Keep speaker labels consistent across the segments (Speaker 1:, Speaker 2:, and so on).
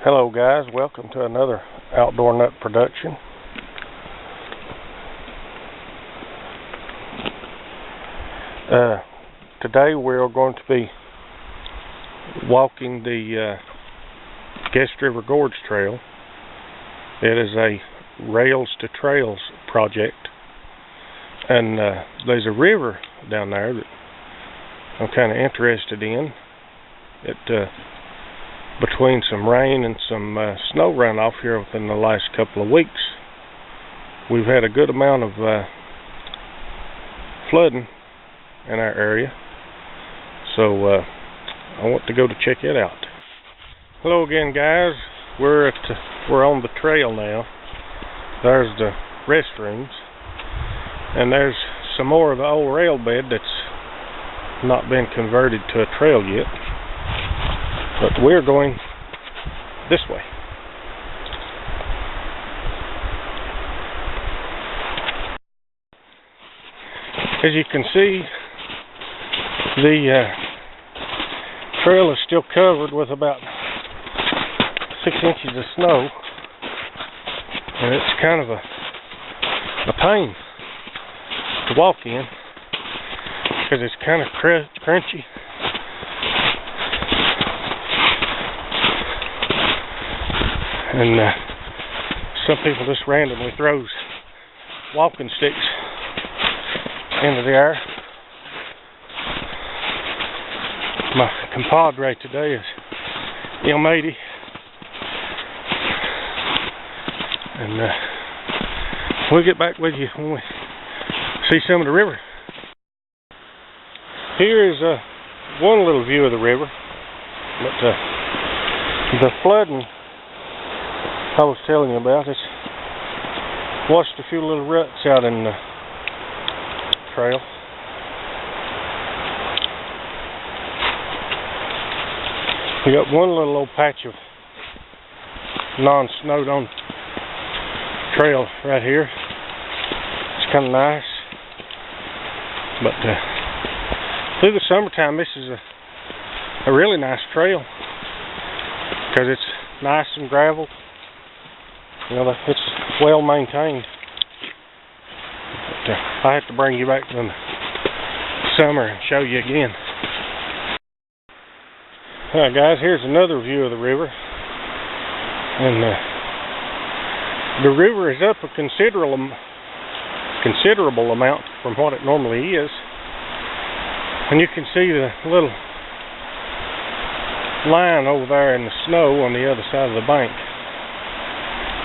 Speaker 1: Hello guys, welcome to another Outdoor Nut production. Today we're going to be walking the Guest River Gorge Trail. It is a Rails to Trails project, and there's a river down there that I'm kind of interested in. Between some rain and some snow runoff here within the last couple of weeks, we've had a good amount of flooding in our area, so I want to go to check it out. Hello again guys, we're on the trail now. There's the restrooms, and there's some more of the old rail bed that's not been converted to a trail yet. But we're going this way. As you can see, the trail is still covered with about 6 inches of snow, and it's kind of a pain to walk in because it's kind of crunchy. And some people just randomly throws walking sticks into the air. My compadre today is M80, and we'll get back with you when we see some of the river. Here is one little view of the river, but the flooding I was telling you about, it's washed a few little ruts out in the trail. We got one little old patch of non-snowed on trail right here. It's kind of nice, but through the summertime this is a really nice trail because it's nice and gravel. You know, it's well maintained. But, I have to bring you back in the summer and show you again. Alright guys, here's another view of the river. And the river is up a considerable amount from what it normally is. And you can see the little line over there in the snow on the other side of the bank.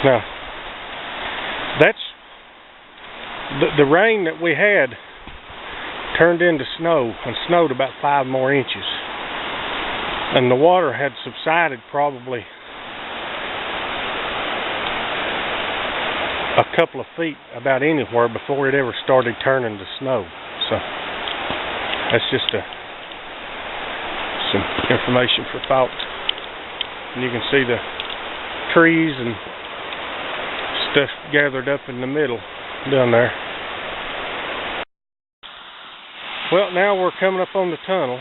Speaker 1: Now, that's the rain that we had turned into snow and snowed about 5 more inches. And the water had subsided probably a couple of feet about anywhere before it ever started turning to snow. So, that's just some information for thought. And you can see the trees and stuff gathered up in the middle down there. Well, now we're coming up on the tunnel,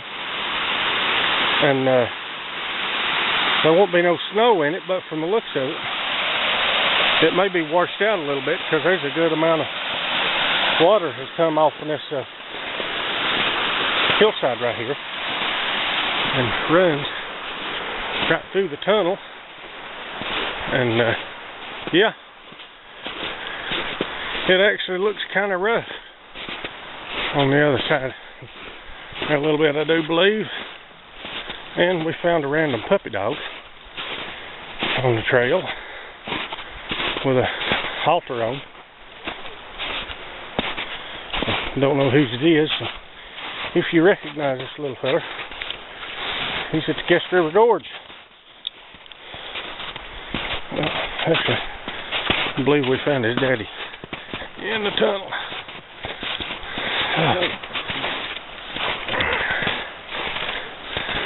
Speaker 1: and there won't be no snow in it, but from the looks of it, it may be washed out a little bit because there's a good amount of water has come off in this hillside right here and runs right through the tunnel. And yeah, it actually looks kind of rough on the other side. A little bit, I do believe. And we found a random puppy dog on the trail with a halter on. Don't know whose it is. If you recognize this little fella, he's at the Guest River Gorge. Well, actually, I believe we found his daddy in the tunnel.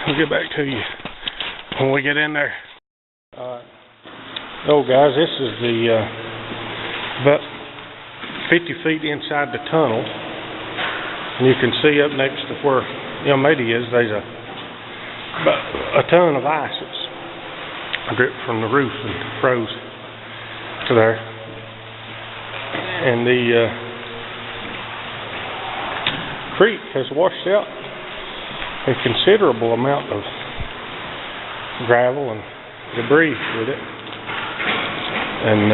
Speaker 1: We'll get back to you when we get in there. Oh guys, this is the about 50 feet inside the tunnel, and you can see up next to where M80 is, there's about a ton of ice that's dripped from the roof and froze to there. And the creek has washed out a considerable amount of gravel and debris with it. And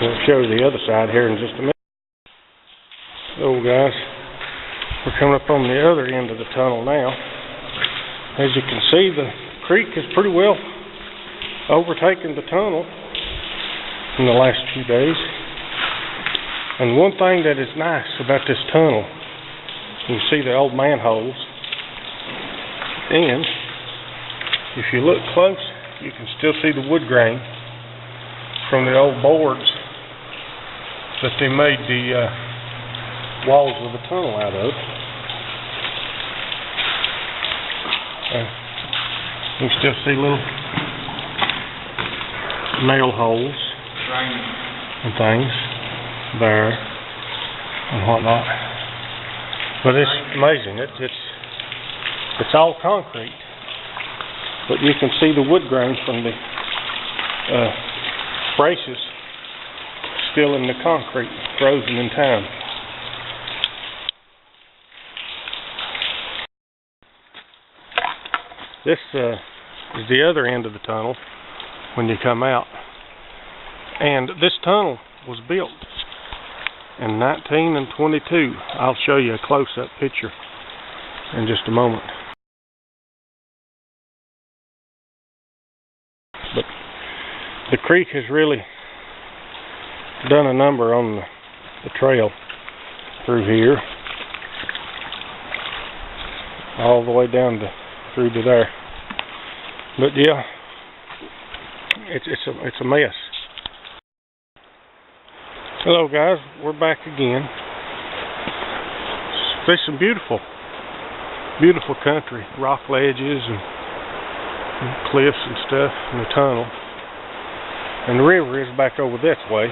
Speaker 1: we'll show you the other side here in just a minute. So guys, we're coming up on the other end of the tunnel now. As you can see, the creek has pretty well overtaken the tunnel in the last few days. And one thing that is nice about this tunnel, you can see the old manholes, and if you look close, you can still see the wood grain from the old boards that they made the walls of the tunnel out of. You can still see little nail holes and things there and whatnot. But it's amazing. It's all concrete, but you can see the wood grain from the braces still in the concrete, frozen in time. This is the other end of the tunnel when you come out. And this tunnel was built in 1922. I'll show you a close-up picture in just a moment. But the creek has really done a number on the trail through here, all the way down through to there. But yeah, it's a mess. Hello guys, we're back again. There's some beautiful country, rock ledges and cliffs and stuff in the tunnel. And the river is back over this way.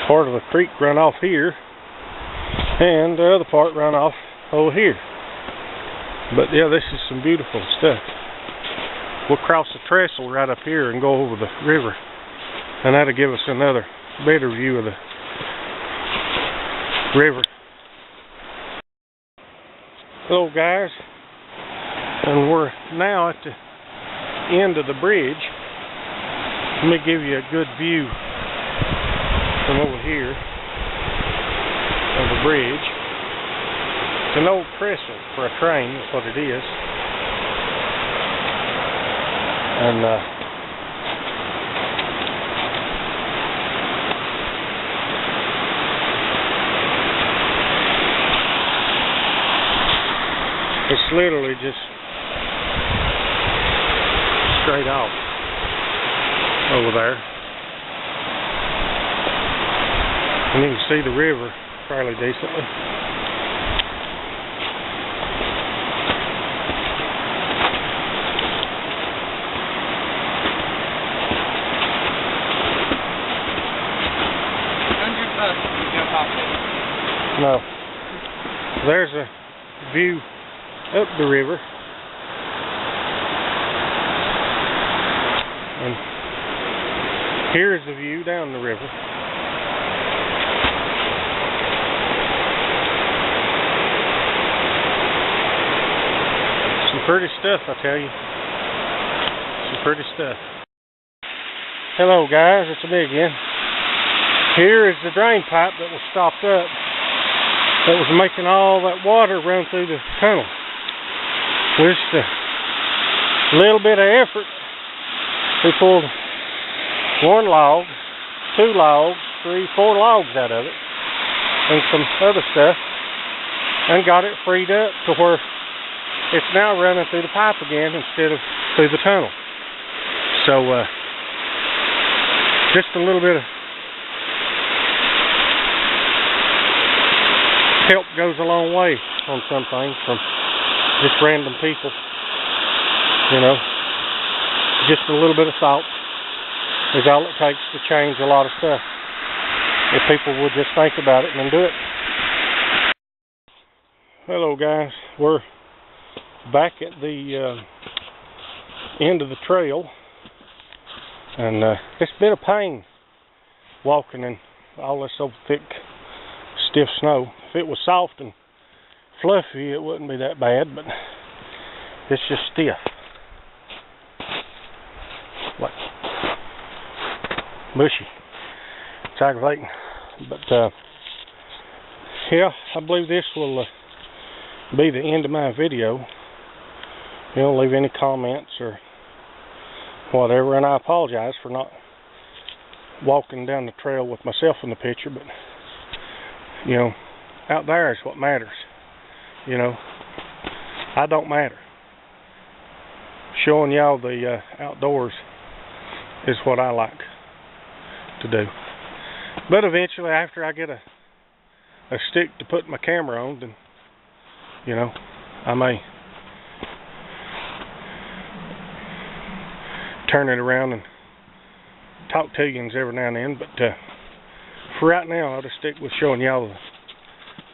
Speaker 1: Part of the creek run off here, and the other part run off over here. But yeah, this is some beautiful stuff. We'll cross the trestle right up here and go over the river, and that'll give us another better view of the river. Hello guys, and we're now at the end of the bridge. Let me give you a good view from over here of the bridge. It's an old trestle for a train, that's what it is. And it's literally just straight off over there. And you can see the river fairly decently. No. There's a view up the river. And here's the view down the river. Some pretty stuff, I tell you. Some pretty stuff. Hello guys, it's me again. Here is the drain pipe that was stopped up, that was making all that water run through the tunnel. With just a little bit of effort, we pulled 1 log, 2 logs, 3, 4 logs out of it, and some other stuff, and got it freed up to where it's now running through the pipe again instead of through the tunnel. So just a little bit of help goes a long way on some things from just random people, you know. Just a little bit of thought is all it takes to change a lot of stuff, if people would just think about it and do it. Hello guys, we're back at the end of the trail, and it's been a pain walking in all this old thick, stiff snow. If it was soft and fluffy, it wouldn't be that bad, but it's just stiff. Like mushy. It's aggravating. But yeah, I believe this will be the end of my video. You don't leave any comments or whatever, and I apologize for not walking down the trail with myself in the picture, but you know, out there is what matters. You know, I don't matter. Showing y'all the outdoors is what I like to do. But eventually, after I get a stick to put my camera on, then, you know, I may turn it around and talk to you every now and then. But for right now, I'll just stick with showing y'all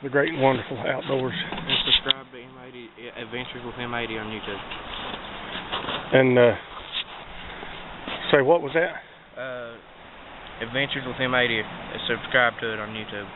Speaker 1: the great and wonderful outdoors.
Speaker 2: And subscribe to M80 Adventures with M80 on YouTube.
Speaker 1: And say, what was that?
Speaker 2: Adventures with M80. Subscribe to it on YouTube.